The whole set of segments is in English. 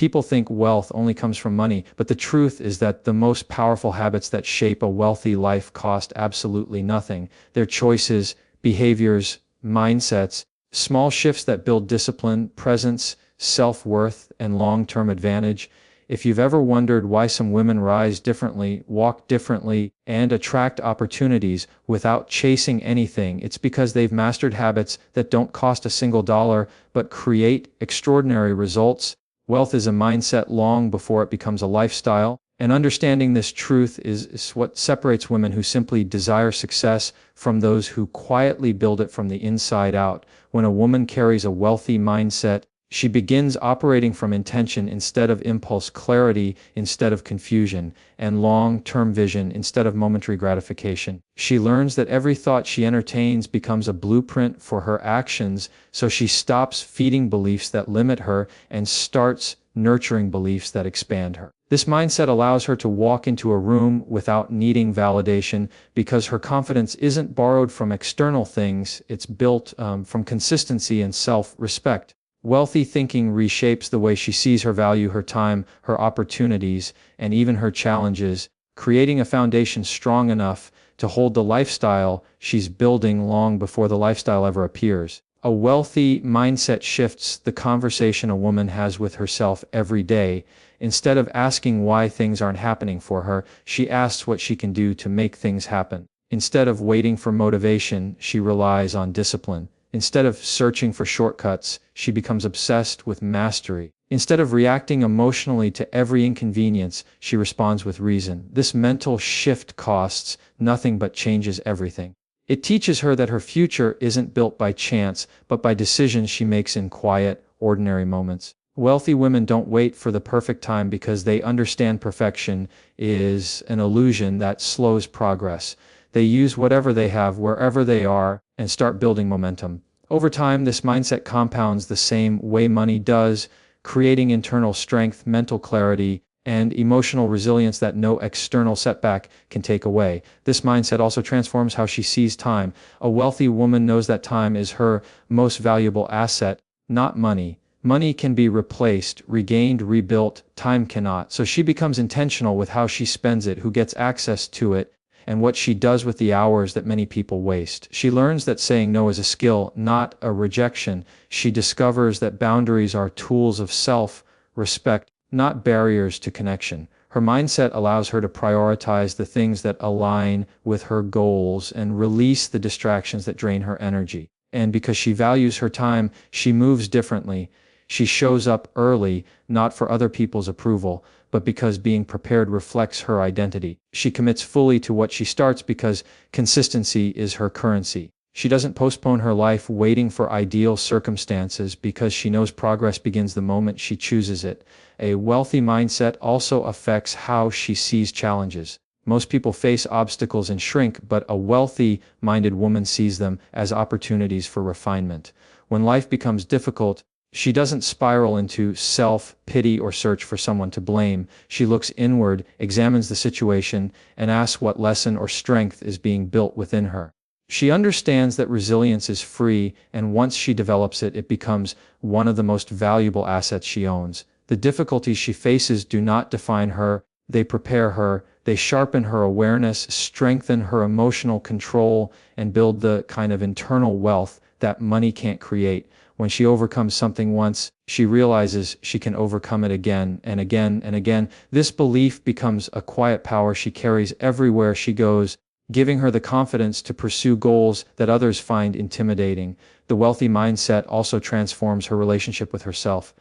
People think wealth only comes from money, but the truth is that the most powerful habits that shape a wealthy life cost absolutely nothing. They're choices, behaviors, mindsets, small shifts that build discipline, presence, self-worth, and long-term advantage. If you've ever wondered why some women rise differently, walk differently, and attract opportunities without chasing anything, it's because they've mastered habits that don't cost a single dollar, but create extraordinary results. Wealth is a mindset long before it becomes a lifestyle, and understanding this truth is what separates women who simply desire success from those who quietly build it from the inside out. When a woman carries a wealthy mindset, she begins operating from intention instead of impulse, clarity instead of confusion, and long-term vision instead of momentary gratification. She learns that every thought she entertains becomes a blueprint for her actions, so she stops feeding beliefs that limit her and starts nurturing beliefs that expand her. This mindset allows her to walk into a room without needing validation because her confidence isn't borrowed from external things, it's built from consistency and self-respect. Wealthy thinking reshapes the way she sees her value, her time, her opportunities, and even her challenges, creating a foundation strong enough to hold the lifestyle she's building long before the lifestyle ever appears. A wealthy mindset shifts the conversation a woman has with herself every day. Instead of asking why things aren't happening for her, she asks what she can do to make things happen. Instead of waiting for motivation, she relies on discipline. Instead of searching for shortcuts, she becomes obsessed with mastery. Instead of reacting emotionally to every inconvenience, she responds with reason. This mental shift costs nothing but changes everything. It teaches her that her future isn't built by chance, but by decisions she makes in quiet, ordinary moments. Wealthy women don't wait for the perfect time because they understand perfection is an illusion that slows progress. They use whatever they have wherever they are and start building momentum. Over time, this mindset compounds the same way money does, creating internal strength, mental clarity, and emotional resilience that no external setback can take away. This mindset also transforms how she sees time. A wealthy woman knows that time is her most valuable asset, not money. Money can be replaced, regained, rebuilt. Time cannot. So she becomes intentional with how she spends it, who gets access to it, and what she does with the hours that many people waste. She learns that saying no is a skill, not a rejection. She discovers that boundaries are tools of self-respect, not barriers to connection. Her mindset allows her to prioritize the things that align with her goals and release the distractions that drain her energy. And because she values her time, she moves differently. She shows up early, not for other people's approval, but because being prepared reflects her identity. She commits fully to what she starts because consistency is her currency. She doesn't postpone her life waiting for ideal circumstances because she knows progress begins the moment she chooses it. A wealthy mindset also affects how she sees challenges. Most people face obstacles and shrink, but a wealthy-minded woman sees them as opportunities for refinement. When life becomes difficult, she doesn't spiral into self-pity or search for someone to blame. She looks inward, examines the situation, and asks what lesson or strength is being built within her. She understands that resilience is free, and once she develops it, it becomes one of the most valuable assets she owns. The difficulties she faces do not define her, they prepare her, they sharpen her awareness, strengthen her emotional control, and build the kind of internal wealth that money can't create. When she overcomes something once, she realizes she can overcome it again and again and again. This belief becomes a quiet power she carries everywhere she goes, giving her the confidence to pursue goals that others find intimidating. The wealthy mindset also transforms her relationship with herself.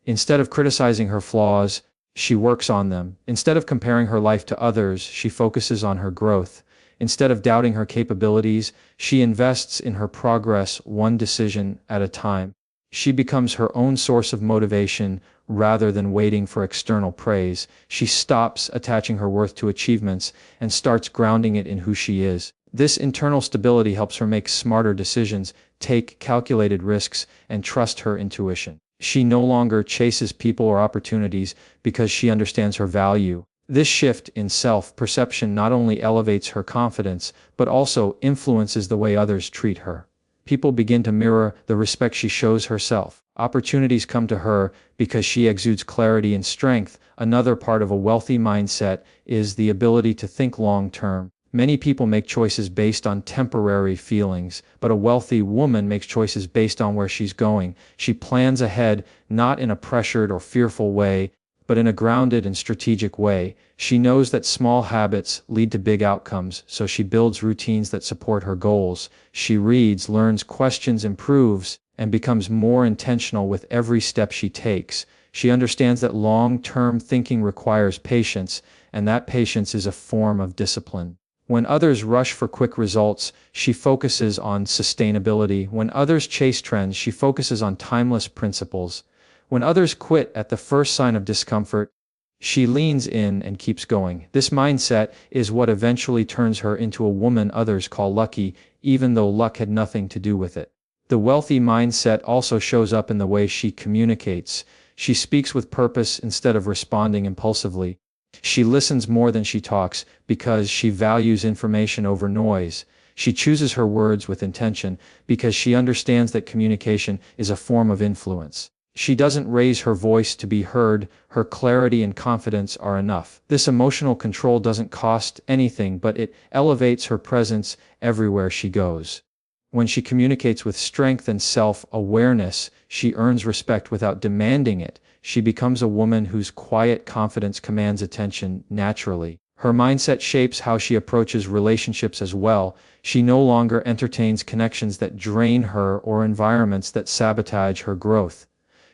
Instead of criticizing her flaws, she works on them. Instead of comparing her life to others, she focuses on her growth. Instead of doubting her capabilities, she invests in her progress one decision at a time. She becomes her own source of motivation rather than waiting for external praise. She stops attaching her worth to achievements and starts grounding it in who she is. This internal stability helps her make smarter decisions, take calculated risks, and trust her intuition. She no longer chases people or opportunities because she understands her value. This shift in self-perception not only elevates her confidence, but also influences the way others treat her. People begin to mirror the respect she shows herself. Opportunities come to her because she exudes clarity and strength. Another part of a wealthy mindset is the ability to think long term. Many people make choices based on temporary feelings, but a wealthy woman makes choices based on where she's going. She plans ahead, not in a pressured or fearful way, but in a grounded and strategic way. She knows that small habits lead to big outcomes, so she builds routines that support her goals. She reads, learns, questions, improves, and becomes more intentional with every step she takes. She understands that long-term thinking requires patience, and that patience is a form of discipline. When others rush for quick results, she focuses on sustainability. When others chase trends, she focuses on timeless principles. When others quit at the first sign of discomfort, she leans in and keeps going. This mindset is what eventually turns her into a woman others call lucky, even though luck had nothing to do with it. The wealthy mindset also shows up in the way she communicates. She speaks with purpose instead of responding impulsively. She listens more than she talks because she values information over noise. She chooses her words with intention because she understands that communication is a form of influence. She doesn't raise her voice to be heard. Her clarity and confidence are enough. This emotional control doesn't cost anything, but it elevates her presence everywhere she goes. When she communicates with strength and self-awareness, she earns respect without demanding it. She becomes a woman whose quiet confidence commands attention naturally. Her mindset shapes how she approaches relationships as well. She no longer entertains connections that drain her or environments that sabotage her growth.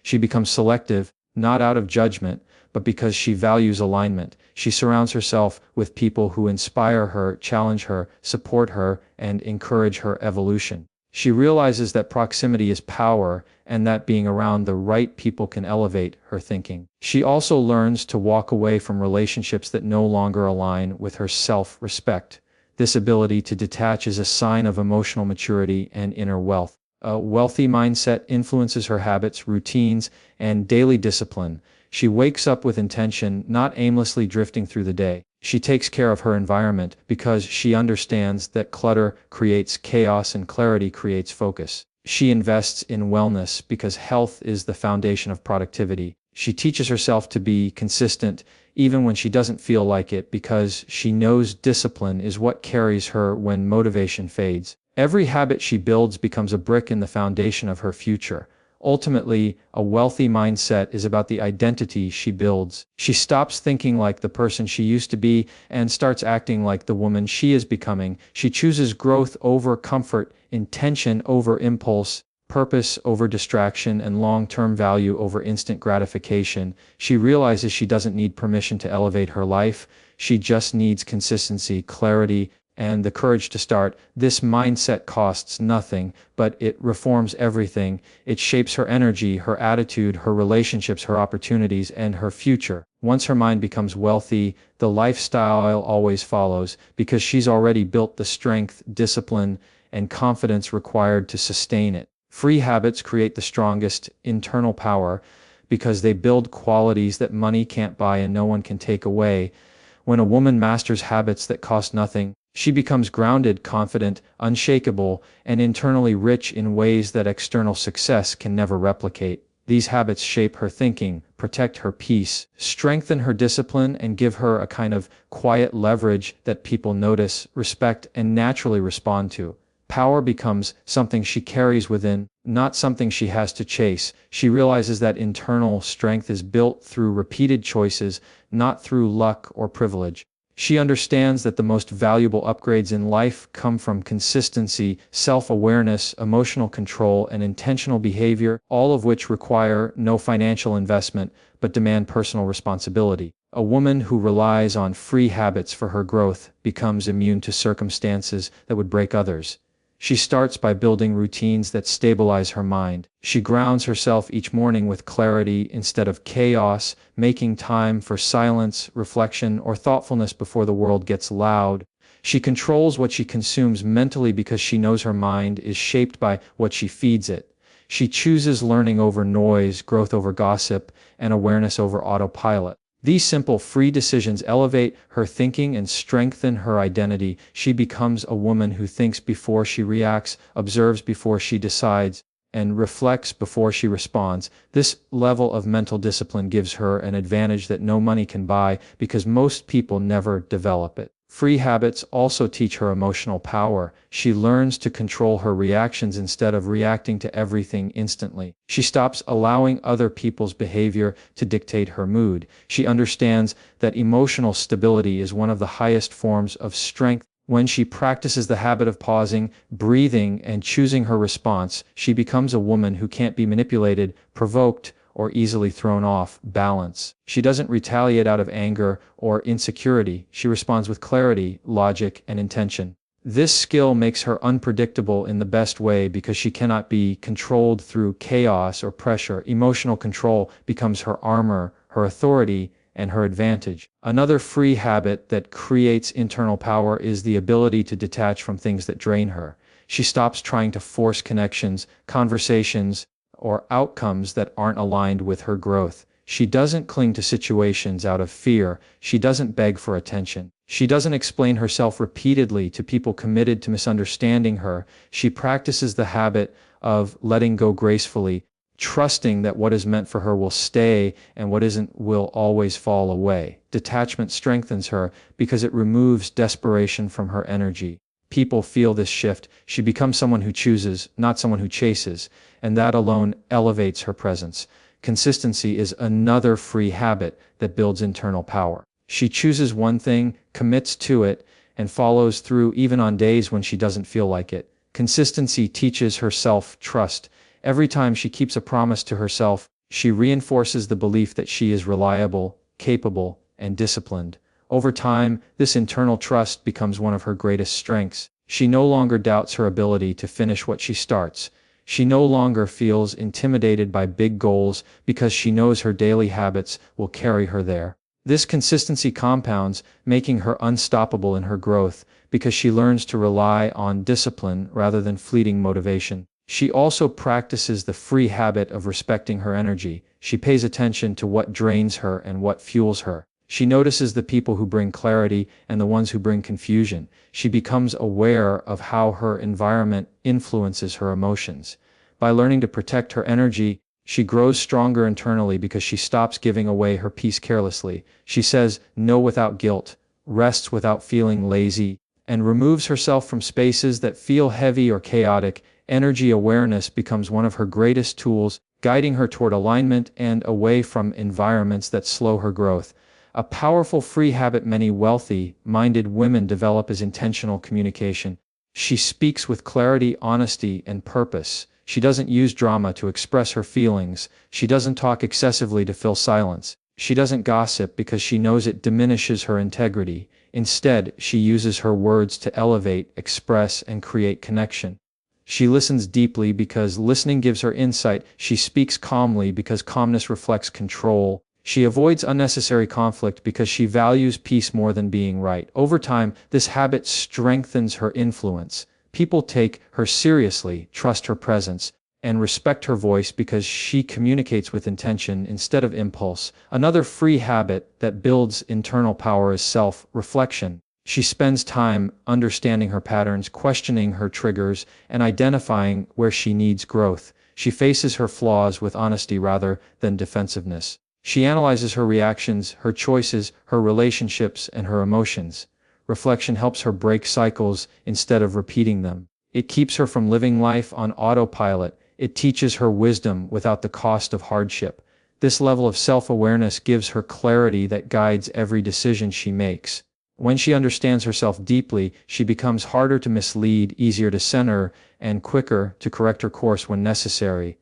She becomes selective, not out of judgment, but because she values alignment. She surrounds herself with people who inspire her, challenge her, support her, and encourage her evolution. She realizes that proximity is power, and that being around the right people can elevate her thinking. She also learns to walk away from relationships that no longer align with her self-respect. This ability to detach is a sign of emotional maturity and inner wealth. A wealthy mindset influences her habits, routines, and daily discipline. She wakes up with intention, not aimlessly drifting through the day. She takes care of her environment because she understands that clutter creates chaos and clarity creates focus. She invests in wellness because health is the foundation of productivity. She teaches herself to be consistent even when she doesn't feel like it because she knows discipline is what carries her when motivation fades. Every habit she builds becomes a brick in the foundation of her future. Ultimately, a wealthy mindset is about the identity she builds. She stops thinking like the person she used to be and starts acting like the woman she is becoming. She chooses growth over comfort, intention over impulse, purpose over distraction, and long-term value over instant gratification. She realizes she doesn't need permission to elevate her life. She just needs consistency, clarity, and the courage to start. This mindset costs nothing, but it reforms everything. It shapes her energy, her attitude, her relationships, her opportunities, and her future. Once her mind becomes wealthy, the lifestyle always follows because she's already built the strength, discipline, and confidence required to sustain it. Free habits create the strongest internal power because they build qualities that money can't buy and no one can take away. When a woman masters habits that cost nothing, she becomes grounded, confident, unshakable, and internally rich in ways that external success can never replicate. These habits shape her thinking, protect her peace, strengthen her discipline, and give her a kind of quiet leverage that people notice, respect, and naturally respond to. Power becomes something she carries within, not something she has to chase. She realizes that internal strength is built through repeated choices, not through luck or privilege. She understands that the most valuable upgrades in life come from consistency, self-awareness, emotional control, and intentional behavior, all of which require no financial investment but demand personal responsibility. A woman who relies on free habits for her growth becomes immune to circumstances that would break others. She starts by building routines that stabilize her mind. She grounds herself each morning with clarity instead of chaos, making time for silence, reflection, or thoughtfulness before the world gets loud. She controls what she consumes mentally because she knows her mind is shaped by what she feeds it. She chooses learning over noise, growth over gossip, and awareness over autopilot. These simple, free decisions elevate her thinking and strengthen her identity. She becomes a woman who thinks before she reacts, observes before she decides, and reflects before she responds. This level of mental discipline gives her an advantage that no money can buy because most people never develop it. Free habits also teach her emotional power. She learns to control her reactions instead of reacting to everything instantly. She stops allowing other people's behavior to dictate her mood. She understands that emotional stability is one of the highest forms of strength. When she practices the habit of pausing, breathing, and choosing her response, she becomes a woman who can't be manipulated, provoked, or easily thrown off balance. She doesn't retaliate out of anger or insecurity. She responds with clarity, logic, and intention. This skill makes her unpredictable in the best way because she cannot be controlled through chaos or pressure. Emotional control becomes her armor, her authority, and her advantage. Another free habit that creates internal power is the ability to detach from things that drain her. She stops trying to force connections, conversations, or outcomes that aren't aligned with her growth. She doesn't cling to situations out of fear. She doesn't beg for attention. She doesn't explain herself repeatedly to people committed to misunderstanding her. She practices the habit of letting go gracefully, trusting that what is meant for her will stay and what isn't will always fall away. Detachment strengthens her because it removes desperation from her energy. People feel this shift. She becomes someone who chooses, not someone who chases, and that alone elevates her presence. Consistency is another free habit that builds internal power. She chooses one thing, commits to it, and follows through even on days when she doesn't feel like it. Consistency teaches her self-trust. Every time she keeps a promise to herself, she reinforces the belief that she is reliable, capable, and disciplined. Over time, this internal trust becomes one of her greatest strengths. She no longer doubts her ability to finish what she starts. She no longer feels intimidated by big goals because she knows her daily habits will carry her there. This consistency compounds, making her unstoppable in her growth because she learns to rely on discipline rather than fleeting motivation. She also practices the free habit of respecting her energy. She pays attention to what drains her and what fuels her. She notices the people who bring clarity and the ones who bring confusion. She becomes aware of how her environment influences her emotions. By learning to protect her energy, she grows stronger internally because she stops giving away her peace carelessly. She says no without guilt, rests without feeling lazy, and removes herself from spaces that feel heavy or chaotic. Energy awareness becomes one of her greatest tools, guiding her toward alignment and away from environments that slow her growth. A powerful free habit many wealthy-minded women develop is intentional communication. She speaks with clarity, honesty, and purpose. She doesn't use drama to express her feelings. She doesn't talk excessively to fill silence. She doesn't gossip because she knows it diminishes her integrity. Instead, she uses her words to elevate, express, and create connection. She listens deeply because listening gives her insight. She speaks calmly because calmness reflects control. She avoids unnecessary conflict because she values peace more than being right. Over time, this habit strengthens her influence. People take her seriously, trust her presence, and respect her voice because she communicates with intention instead of impulse. Another free habit that builds internal power is self-reflection. She spends time understanding her patterns, questioning her triggers, and identifying where she needs growth. She faces her flaws with honesty rather than defensiveness. She analyzes her reactions, her choices, her relationships, and her emotions. Reflection helps her break cycles instead of repeating them. It keeps her from living life on autopilot. It teaches her wisdom without the cost of hardship. This level of self-awareness gives her clarity that guides every decision she makes. When she understands herself deeply, she becomes harder to mislead, easier to center, and quicker to correct her course when necessary.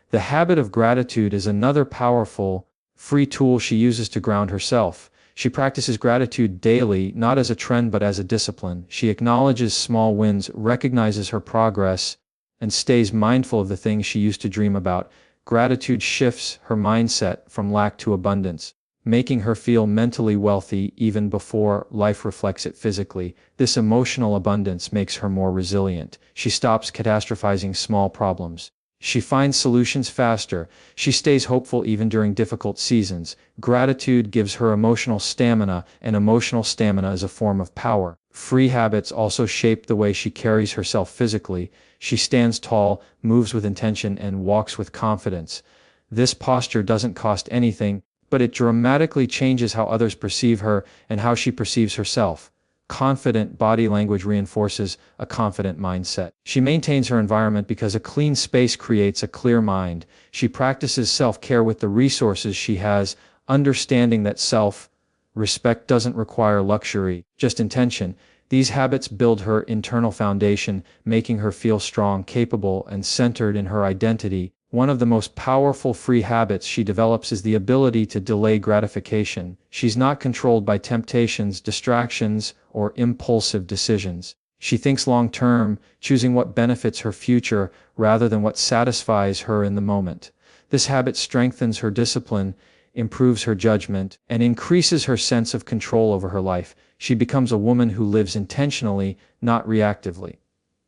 The habit of gratitude is another powerful, free tool she uses to ground herself. She practices gratitude daily, not as a trend but as a discipline. She acknowledges small wins, recognizes her progress, and stays mindful of the things she used to dream about. Gratitude shifts her mindset from lack to abundance, making her feel mentally wealthy even before life reflects it physically. This emotional abundance makes her more resilient. She stops catastrophizing small problems. She finds solutions faster. She stays hopeful even during difficult seasons. Gratitude gives her emotional stamina, and emotional stamina is a form of power. Free habits also shape the way she carries herself physically. She stands tall, moves with intention, and walks with confidence. This posture doesn't cost anything, but it dramatically changes how others perceive her and how she perceives herself. Confident body language reinforces a confident mindset. She maintains her environment because a clean space creates a clear mind. She practices self-care with the resources she has, understanding that self-respect doesn't require luxury, just intention. These habits build her internal foundation, making her feel strong, capable, and centered in her identity. One of the most powerful free habits she develops is the ability to delay gratification. She's not controlled by temptations, distractions, or impulsive decisions. She thinks long-term, choosing what benefits her future rather than what satisfies her in the moment. This habit strengthens her discipline, improves her judgment, and increases her sense of control over her life. She becomes a woman who lives intentionally, not reactively.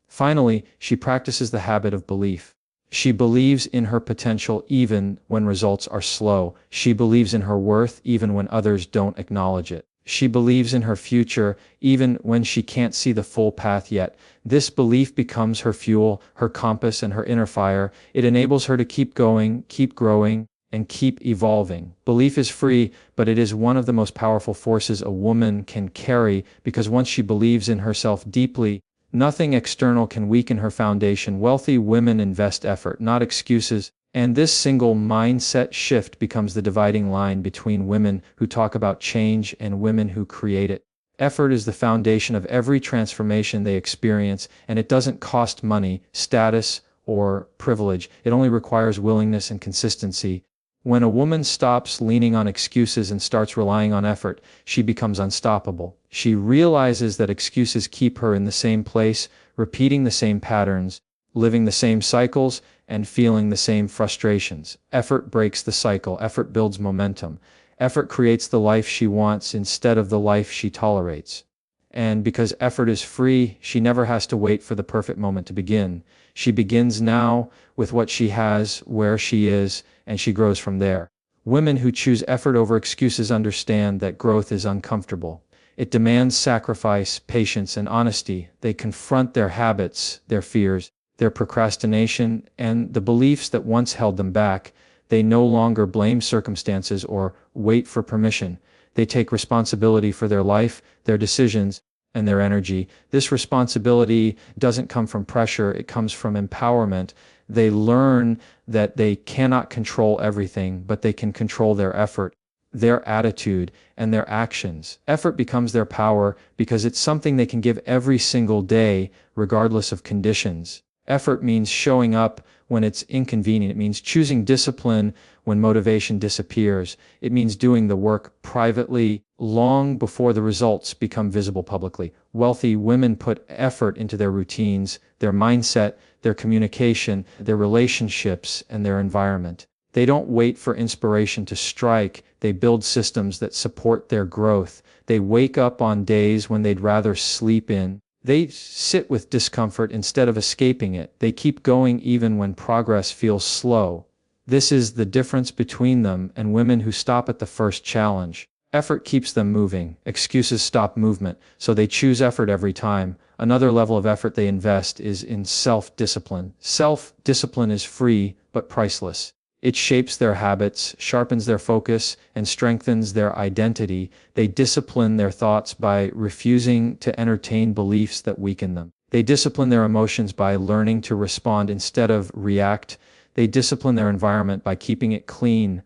Finally, she practices the habit of belief. She believes in her potential even when results are slow. She believes in her worth even when others don't acknowledge it. She believes in her future even when she can't see the full path yet. This belief becomes her fuel, her compass, and her inner fire. It enables her to keep going, keep growing, and keep evolving. Belief is free, but it is one of the most powerful forces a woman can carry because once she believes in herself deeply, nothing external can weaken her foundation. Wealthy women invest effort, not excuses, and this single mindset shift becomes the dividing line between women who talk about change and women who create it. Effort is the foundation of every transformation they experience, and it doesn't cost money, status, or privilege. It only requires willingness and consistency. When a woman stops leaning on excuses and starts relying on effort, she becomes unstoppable. She realizes that excuses keep her in the same place, repeating the same patterns, living the same cycles, and feeling the same frustrations. Effort breaks the cycle. Effort builds momentum. Effort creates the life she wants instead of the life she tolerates. And because effort is free, she never has to wait for the perfect moment to begin. She begins now with what she has, where she is, and she grows from there. Women who choose effort over excuses understand that growth is uncomfortable. It demands sacrifice, patience, and honesty. They confront their habits, their fears, their procrastination, and the beliefs that once held them back. They no longer blame circumstances or wait for permission. They take responsibility for their life, their decisions, and their energy. This responsibility doesn't come from pressure, it comes from empowerment. They learn that they cannot control everything, but they can control their effort, their attitude, and their actions. Effort becomes their power because it's something they can give every single day, regardless of conditions. Effort means showing up when it's inconvenient. It means choosing discipline when motivation disappears. It means doing the work privately long before the results become visible publicly. Wealthy women put effort into their routines, their mindset, their communication, their relationships, and their environment. They don't wait for inspiration to strike. They build systems that support their growth. They wake up on days when they'd rather sleep in. They sit with discomfort instead of escaping it. They keep going even when progress feels slow. This is the difference between them and women who stop at the first challenge. Effort keeps them moving. Excuses stop movement, so they choose effort every time. Another level of effort they invest is in self-discipline. Self-discipline is free, but priceless. It shapes their habits, sharpens their focus, and strengthens their identity. They discipline their thoughts by refusing to entertain beliefs that weaken them. They discipline their emotions by learning to respond instead of react. They discipline their environment by keeping it clean,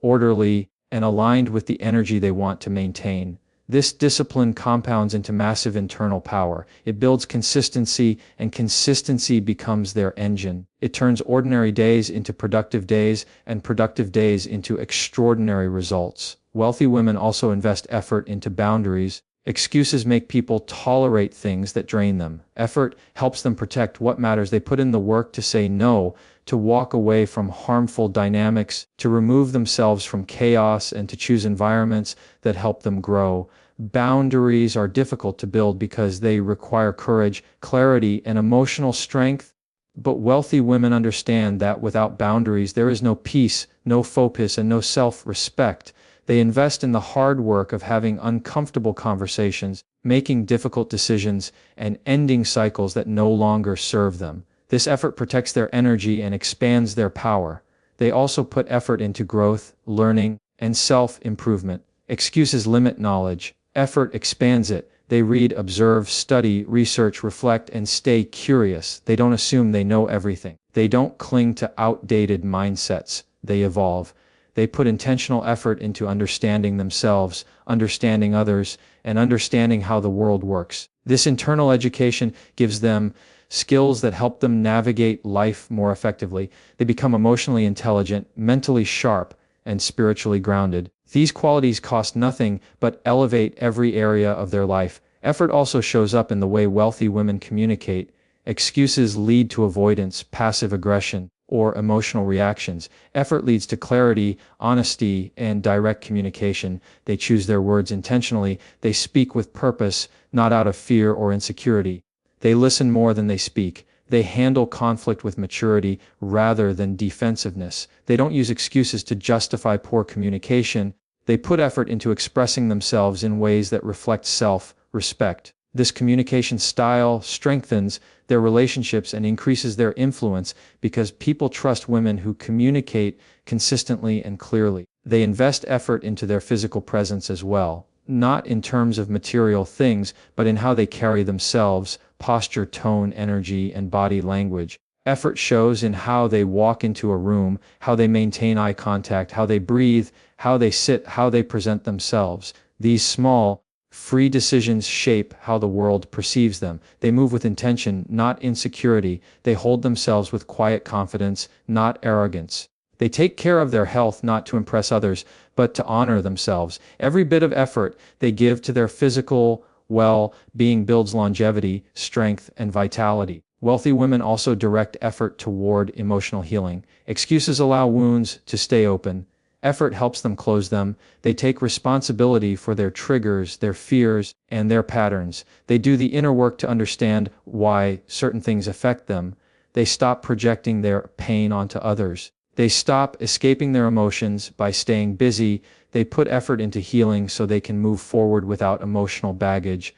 orderly, and aligned with the energy they want to maintain. This discipline compounds into massive internal power. It builds consistency, and consistency becomes their engine. It turns ordinary days into productive days, and productive days into extraordinary results. Wealthy women also invest effort into boundaries. Excuses make people tolerate things that drain them. Effort helps them protect what matters. They put in the work to say no, to walk away from harmful dynamics, to remove themselves from chaos, and to choose environments that help them grow. Boundaries are difficult to build because they require courage, clarity, and emotional strength. But wealthy women understand that without boundaries there is no peace, no focus, and no self-respect. They invest in the hard work of having uncomfortable conversations, making difficult decisions, and ending cycles that no longer serve them. This effort protects their energy and expands their power. They also put effort into growth, learning, and self-improvement. Excuses limit knowledge. Effort expands it. They read, observe, study, research, reflect, and stay curious. They don't assume they know everything. They don't cling to outdated mindsets. They evolve. They put intentional effort into understanding themselves, understanding others, and understanding how the world works. This internal education gives them skills that help them navigate life more effectively. They become emotionally intelligent, mentally sharp, and spiritually grounded. These qualities cost nothing but elevate every area of their life. Effort also shows up in the way wealthy women communicate. Excuses lead to avoidance, passive aggression, or emotional reactions. Effort leads to clarity, honesty, and direct communication. They choose their words intentionally. They speak with purpose, not out of fear or insecurity. They listen more than they speak. They handle conflict with maturity rather than defensiveness. They don't use excuses to justify poor communication. They put effort into expressing themselves in ways that reflect self-respect. This communication style strengthens their relationships and increases their influence because people trust women who communicate consistently and clearly. They invest effort into their physical presence as well, not in terms of material things, but in how they carry themselves, posture, tone, energy, and body language. Effort shows in how they walk into a room, how they maintain eye contact, how they breathe, how they sit, how they present themselves. These small, free decisions shape how the world perceives them. They move with intention, not insecurity. They hold themselves with quiet confidence, not arrogance. They take care of their health not to impress others, but to honor themselves. Every bit of effort they give to their physical well-being builds longevity, strength, and vitality. Wealthy women also direct effort toward emotional healing. Excuses allow wounds to stay open. Effort helps them close them. They take responsibility for their triggers, their fears, and their patterns. They do the inner work to understand why certain things affect them. They stop projecting their pain onto others. They stop escaping their emotions by staying busy. They put effort into healing so they can move forward without emotional baggage.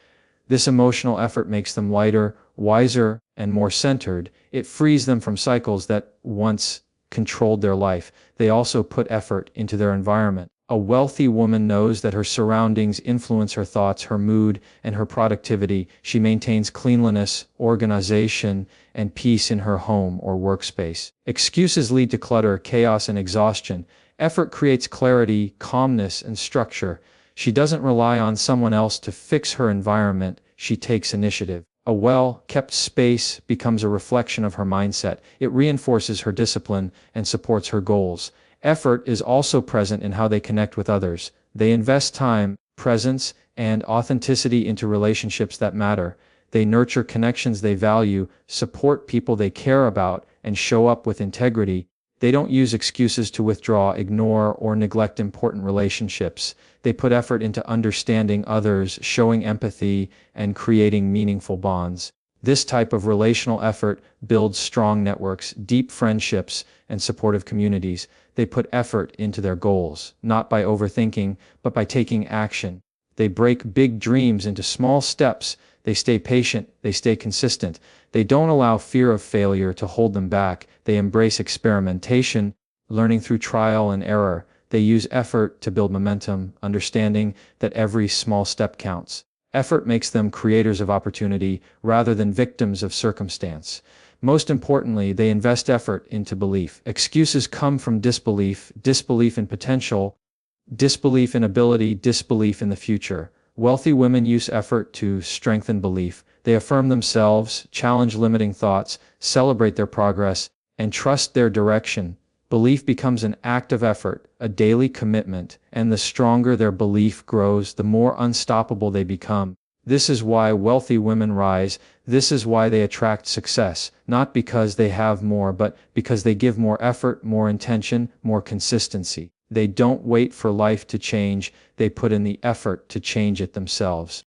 This emotional effort makes them lighter, wiser, and more centered. It frees them from cycles that once controlled their life. They also put effort into their environment. A wealthy woman knows that her surroundings influence her thoughts, her mood, and her productivity. She maintains cleanliness, organization, and peace in her home or workspace. Excuses lead to clutter, chaos, and exhaustion. Effort creates clarity, calmness, and structure. She doesn't rely on someone else to fix her environment. She takes initiative. A well-kept space becomes a reflection of her mindset. It reinforces her discipline and supports her goals. Effort is also present in how they connect with others. They invest time, presence, and authenticity into relationships that matter. They nurture connections they value, support people they care about, and show up with integrity. They don't use excuses to withdraw, ignore, or neglect important relationships. They put effort into understanding others, showing empathy, and creating meaningful bonds. This type of relational effort builds strong networks, deep friendships, and supportive communities. They put effort into their goals, not by overthinking, but by taking action. They break big dreams into small steps. They stay patient. They stay consistent. They don't allow fear of failure to hold them back. They embrace experimentation, learning through trial and error. They use effort to build momentum, understanding that every small step counts. Effort makes them creators of opportunity rather than victims of circumstance. Most importantly, they invest effort into belief. Excuses come from disbelief, disbelief in potential, disbelief in ability, disbelief in the future. Wealthy women use effort to strengthen belief. They affirm themselves, challenge limiting thoughts, celebrate their progress, and trust their direction. Belief becomes an act of effort, a daily commitment, and the stronger their belief grows, the more unstoppable they become. This is why wealthy women rise. This is why they attract success, not because they have more, but because they give more effort, more intention, more consistency. They don't wait for life to change, they put in the effort to change it themselves.